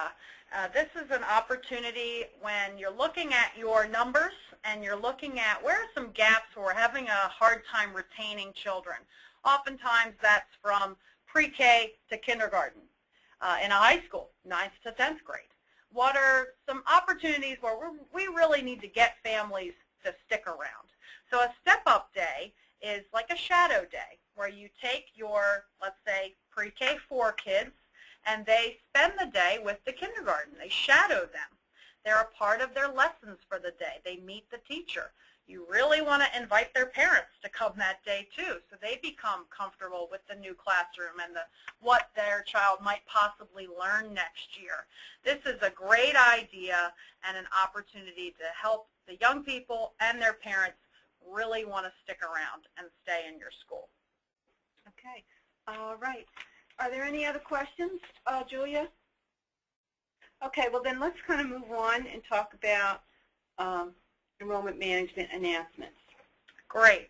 S3: This is an opportunity when you're looking at your numbers and you're looking at where are some gaps where we're having a hard time retaining children. Oftentimes that's from pre-K to kindergarten. In a high school, 9th to 10th grade. What are some opportunities where we really need to get families to stick around? So a step-up day is like a shadow day where you take your, let's say, pre-K4 kids, and they spend the day with the kindergarten. They shadow them. They're a part of their lessons for the day. They meet the teacher. You really want to invite their parents to come that day too, so they become comfortable with the new classroom and what their child might possibly learn next year. This is a great idea and an opportunity to help the young people and their parents really want to stick around and stay in your school.
S1: Okay. All right. Are there any other questions, Julia? Okay, well then let's kind of move on and talk about enrollment management announcements.
S3: Great.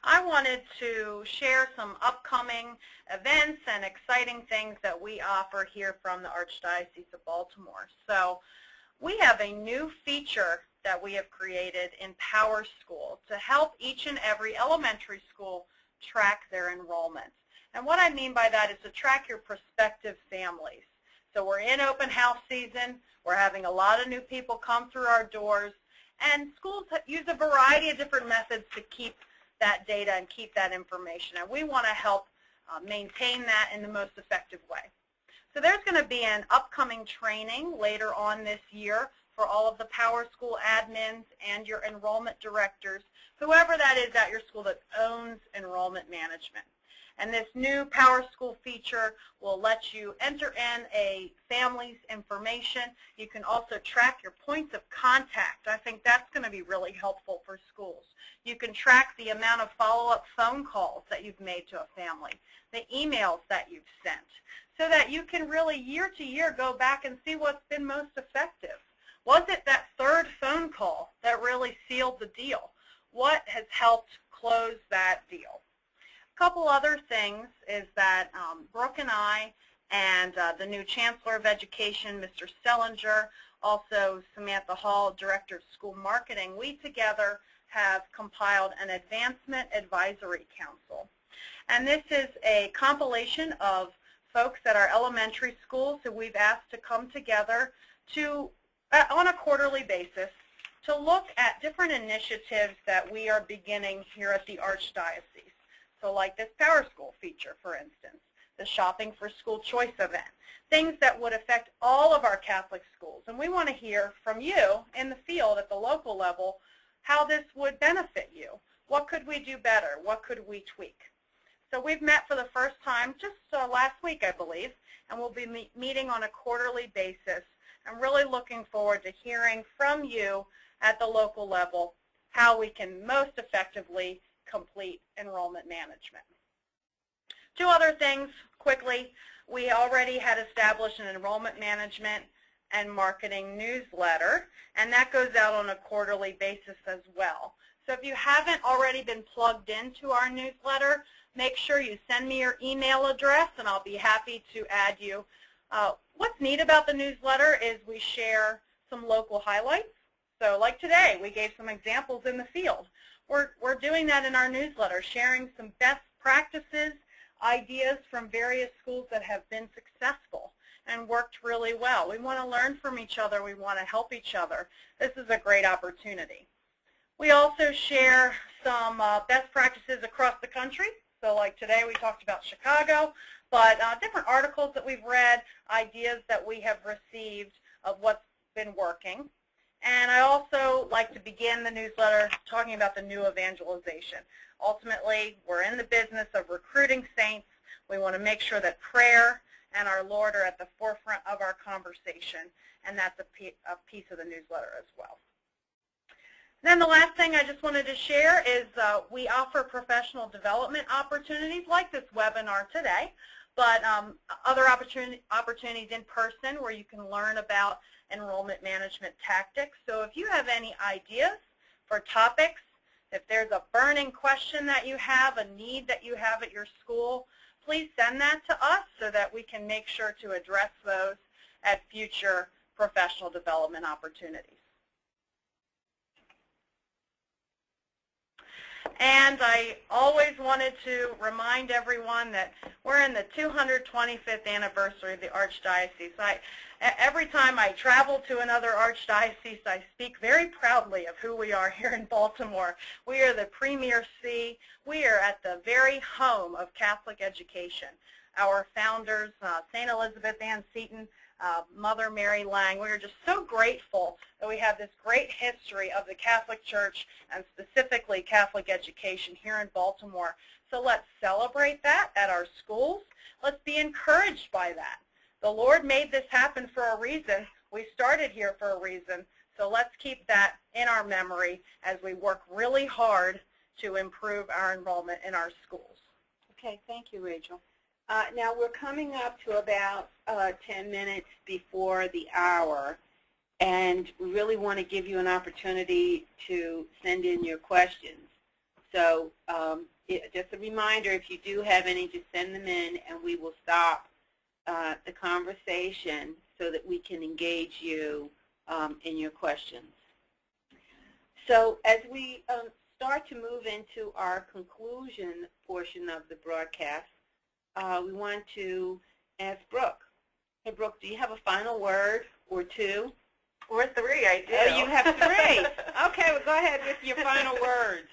S3: I wanted to share some upcoming events and exciting things that we offer here from the Archdiocese of Baltimore. So we have a new feature that we have created in Power School to help each and every elementary school track their enrollment. And what I mean by that is to track your prospective families. So we're in open house season. We're having a lot of new people come through our doors. And schools use a variety of different methods to keep that data and keep that information. And we want to help maintain that in the most effective way. So there's going to be an upcoming training later on this year for all of the Power School admins and your enrollment directors, whoever that is at your school that owns enrollment management. And this new Power School feature will let you enter in a family's information. You can also track your points of contact. I think that's going to be really helpful for schools. You can track the amount of follow-up phone calls that you've made to a family, the emails that you've sent, so that you can really year to year go back and see what's been most effective. Was it that third phone call that really sealed the deal? What has helped close that deal? A couple other things is that Brooke and I and the new Chancellor of Education, Mr. Sellinger, also Samantha Hall, Director of School Marketing, we together have compiled an Advancement Advisory Council. And this is a compilation of folks at our elementary schools who we've asked to come together to, on a quarterly basis, to look at different initiatives that we are beginning here at the Archdiocese. So like this Power School feature, for instance, the Shopping for School Choice event, things that would affect all of our Catholic schools. And we want to hear from you in the field at the local level how this would benefit you. What could we do better? What could we tweak? So we've met for the first time just last week, I believe, and we'll be meeting on a quarterly basis. I'm really looking forward to hearing from you at the local level how we can most effectively complete enrollment management. Two other things quickly. We already had established an enrollment management and marketing newsletter, and that goes out on a quarterly basis as well. So if you haven't already been plugged into our newsletter, make sure you send me your email address and I'll be happy to add you. What's neat about the newsletter is we share some local highlights. So like today, we gave some examples in the field. We're doing that in our newsletter, sharing some best practices, ideas from various schools that have been successful and worked really well. We want to learn from each other. We want to help each other. This is a great opportunity. We also share some best practices across the country. So like today we talked about Chicago, but different articles that we've read, ideas that we have received of what's been working. And I also like to begin the newsletter talking about the new evangelization. Ultimately, we're in the business of recruiting saints. We want to make sure that prayer and our Lord are at the forefront of our conversation, and that's a piece of the newsletter as well. Then the last thing I just wanted to share is we offer professional development opportunities like this webinar today, but other opportunities in person where you can learn about enrollment management tactics. So if you have any ideas for topics, if there's a burning question that you have, a need that you have at your school, please send that to us so that we can make sure to address those at future professional development opportunities. And I always wanted to remind everyone that we're in the 225th anniversary of the Archdiocese. Every time I travel to another Archdiocese, I speak very proudly of who we are here in Baltimore. We are the premier see. We are at the very home of Catholic education. Our founders, St. Elizabeth Ann Seton, Mother Mary Lang, we are just so grateful that we have this great history of the Catholic Church and specifically Catholic education here in Baltimore. So let's celebrate that at our schools. Let's be encouraged by that. The Lord made this happen for a reason. We started here for a reason. So let's keep that in our memory as we work really hard to improve our enrollment in our schools.
S1: Okay, thank you, Rachel. Now we're coming up to about 10 minutes before the hour, and we really want to give you an opportunity to send in your questions. So just a reminder, if you do have any, just send them in, and we will stop the conversation so that we can engage you in your questions. So as we start to move into our conclusion portion of the broadcast, we want to ask Brooke. Hey, Brooke, do you have a final word or two?
S4: Or three, I do.
S1: Oh, you have three. Okay, well, go ahead with your final words.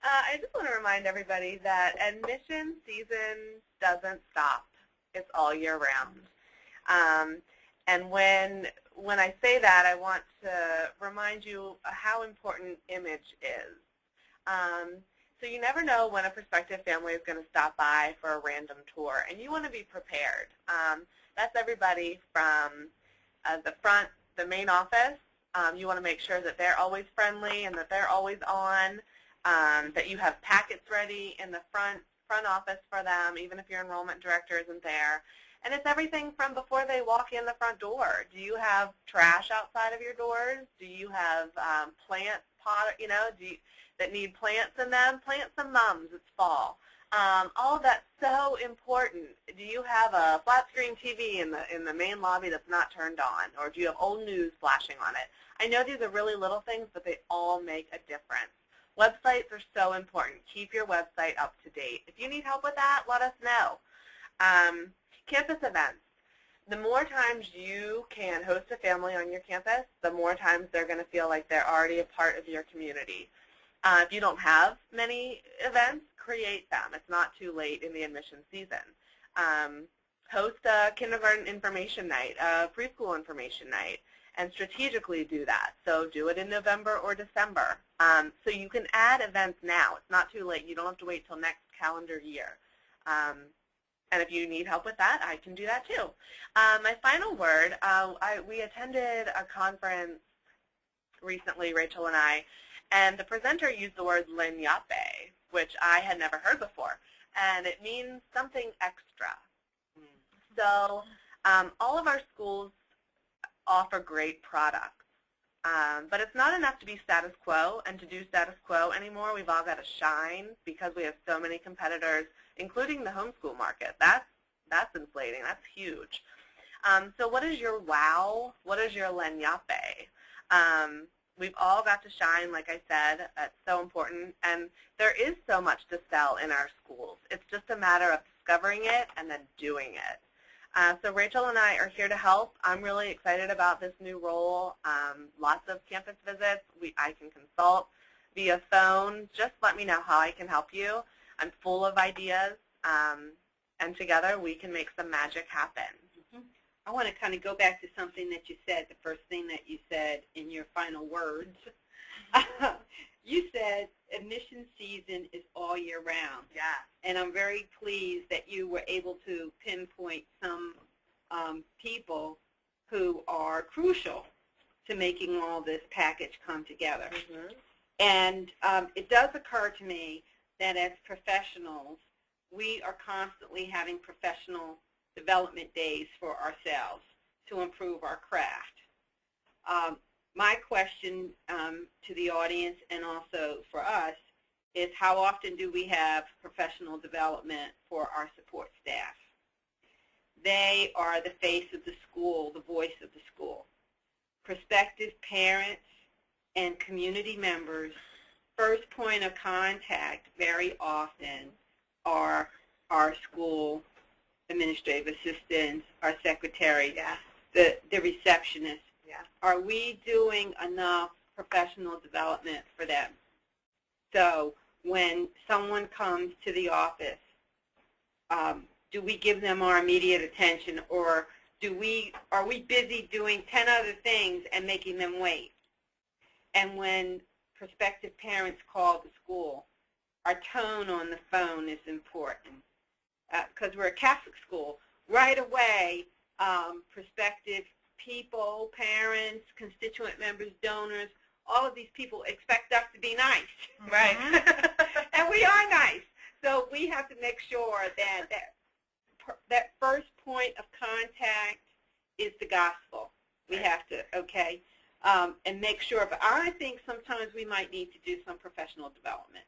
S4: I just want to remind everybody that admission season doesn't stop. It's all year round. And when I say that, I want to remind you how important image is. So you never know when a prospective family is going to stop by for a random tour, and you want to be prepared. That's everybody from the front, the main office. You want to make sure that they're always friendly and that they're always on, that you have packets ready in the front office for them, even if your enrollment director isn't there. And it's everything from before they walk in the front door. Do you have trash outside of your doors? Do you have plant pot, that need plants in them? Plant some mums. It's fall. All of that's so important. Do you have a flat screen TV in the main lobby that's not turned on, or do you have old news flashing on it? I know these are really little things, but they all make a difference. Websites are so important. Keep your website up to date. If you need help with that, let us know. campus events. The more times you can host a family on your campus, the more times they're going to feel like they're already a part of your community. If you don't have many events, create them. It's not too late in the admission season. Host a kindergarten information night, a preschool information night, and strategically do that. So do it in November or December. So you can add events now. It's not too late. You don't have to wait till next calendar year. And if you need help with that, I can do that too. My final word, we attended a conference recently, Rachel and I, and the presenter used the word "leñape," which I had never heard before, and it means something extra. So all of our schools offer great products, but it's not enough to be status quo and to do status quo anymore. We've all got to shine because we have so many competitors, including the homeschool market. That's inflating. That's huge. So what is your wow? What is your leñape? We've all got to shine, like I said. That's so important. And there is so much to sell in our schools. It's just a matter of discovering it and then doing it. So Rachel and I are here to help. I'm really excited about this new role. Lots of campus visits. I can consult via phone. Just let me know how I can help you. I'm full of ideas, and together we can make some magic happen.
S1: I want to kind of go back to something that you said, the first thing that you said in your final words. You said admission season is all year round.
S4: Yeah.
S1: And I'm very pleased that you were able to pinpoint some people who are crucial to making all this package come together. And it does occur to me that as professionals, we are constantly having professional development days for ourselves to improve our craft. My question to the audience and also for us is how often do we have professional development for our support staff? They are the face of the school, the voice of the school. Prospective parents and community members' first point of contact very often are our school administrative assistants, our secretary, the receptionist. Are we doing enough professional development for them? So when someone comes to the office, do we give them our immediate attention, or are we busy doing 10 other things and making them wait? And when prospective parents call the school, our tone on the phone is important. Because we're a Catholic school, right away, prospective people, parents, constituent members, donors, all of these people expect us to be nice, right? And we are nice. So we have to make sure that first point of contact is the gospel. We have to, and make sure. But I think sometimes we might need to do some professional development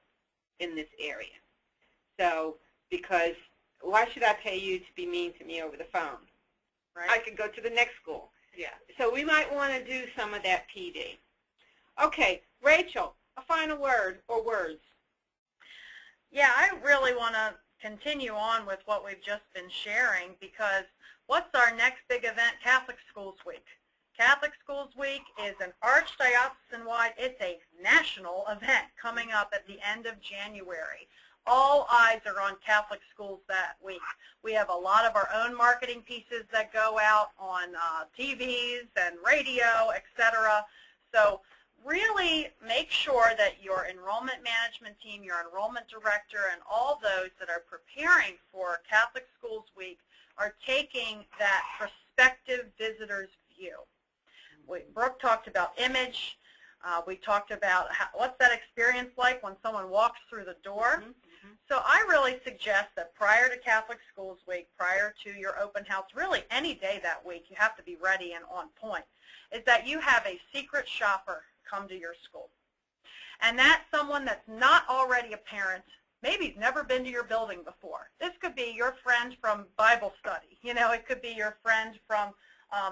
S1: in this area. So, because why should I pay you to be mean to me over the phone? Right. I could go to the next school. Yeah. So we might want to do some of that PD. Okay, Rachel, a final word or words?
S3: Yeah, I really want to continue on with what we've just been sharing, because what's our next big event? Catholic Schools Week. Catholic Schools Week is an Archdiocesan-wide, it's a national event coming up at the end of January. All eyes are on Catholic schools that week. We have a lot of our own marketing pieces that go out on TVs and radio, etc. So really make sure that your enrollment management team, your enrollment director, and all those that are preparing for Catholic Schools Week are taking that prospective visitor's view. Brooke talked about image. We talked about what's that experience like when someone walks through the door. So I really suggest that prior to Catholic Schools Week, prior to your open house, really any day that week, you have to be ready and on point, is that you have a secret shopper come to your school. And that's someone that's not already a parent, maybe never been to your building before. This could be your friend from Bible study. You know, it could be your friend from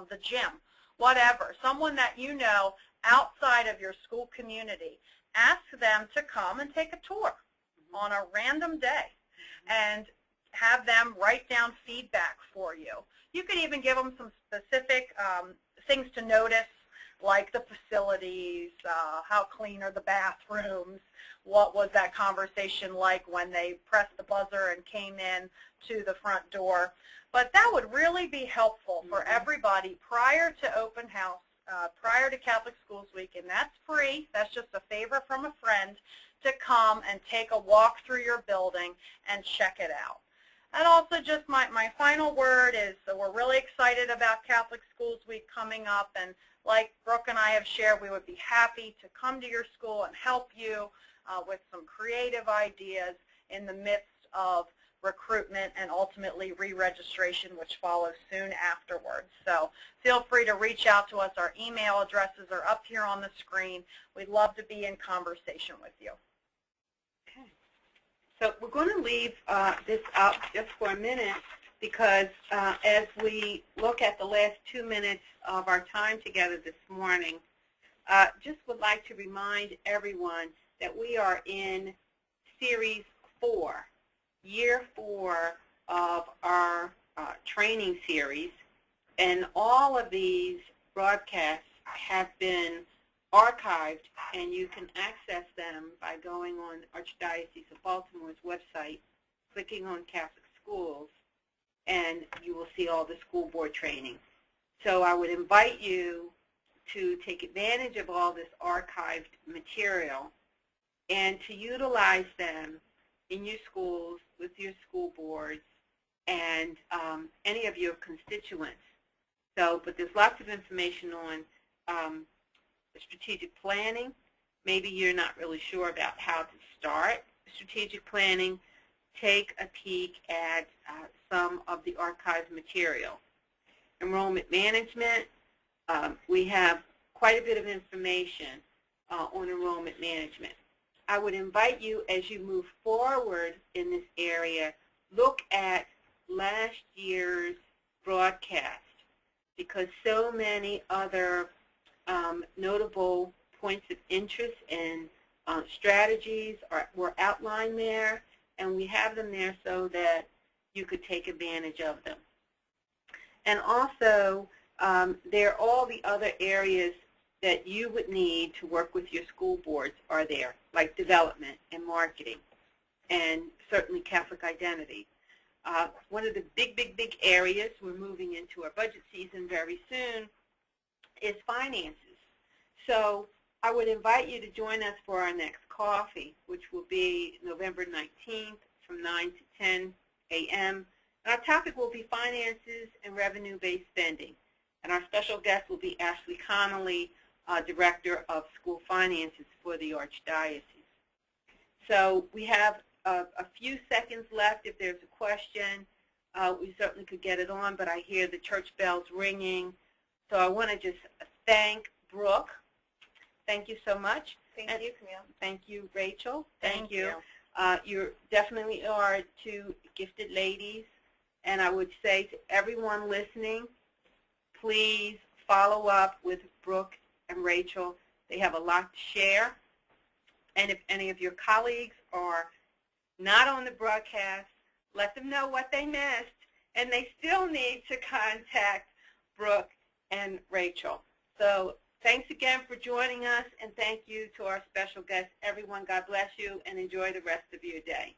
S3: the gym, whatever. Someone that you know outside of your school community. Ask them to come and take a tour on a random day, and have them write down feedback for you. You could even give them some specific things to notice, like the facilities, how clean are the bathrooms, what was that conversation like when they pressed the buzzer and came in to the front door. But that would really be helpful for everybody prior to open house, prior to Catholic Schools Week, and that's free. That's just a favor from a friend to come and take a walk through your building and check it out. And also just my final word is that we're really excited about Catholic Schools Week coming up, and like Brooke and I have shared, we would be happy to come to your school and help you with some creative ideas in the midst of recruitment and ultimately re-registration, which follows soon afterwards. So feel free to reach out to us. Our email addresses are up here on the screen. We'd love to be in conversation with you.
S1: Okay. So we're going to leave this up just for a minute because as we look at the last 2 minutes of our time together this morning, just would like to remind everyone that we are in Series 4. Year 4 of our training series, and all of these broadcasts have been archived, and you can access them by going on Archdiocese of Baltimore's website, clicking on Catholic Schools, and you will see all the school board training. So I would invite you to take advantage of all this archived material and to utilize them in your schools, with your school boards, and any of your constituents. So, but there's lots of information on strategic planning. Maybe you're not really sure about how to start strategic planning. Take a peek at some of the archived material. Enrollment management, we have quite a bit of information on enrollment management. I would invite you, as you move forward in this area, look at last year's broadcast, because so many other notable points of interest and strategies were outlined there, and we have them there so that you could take advantage of them. And also, there are all the other areas that you would need to work with your school boards are there, like development and marketing, and certainly Catholic identity. One of the big areas, we're moving into our budget season very soon, is finances. So I would invite you to join us for our next coffee, which will be November 19th from 9 to 10 a.m. And our topic will be finances and revenue-based spending. And our special guest will be Ashley Connolly, Director of School Finances for the Archdiocese. So we have a few seconds left. If there's a question, we certainly could get it on, but I hear the church bells ringing. So I want to just thank Brooke. Thank you so much.
S4: Thank you, Camille.
S1: Thank you, Rachel.
S3: Thank you.
S1: You definitely are two gifted ladies. And I would say to everyone listening, please follow up with Brooke and Rachel. They have a lot to share. And if any of your colleagues are not on the broadcast, let them know what they missed. And they still need to contact Brooke and Rachel. So thanks again for joining us, and thank you to our special guests. Everyone, God bless you, and enjoy the rest of your day.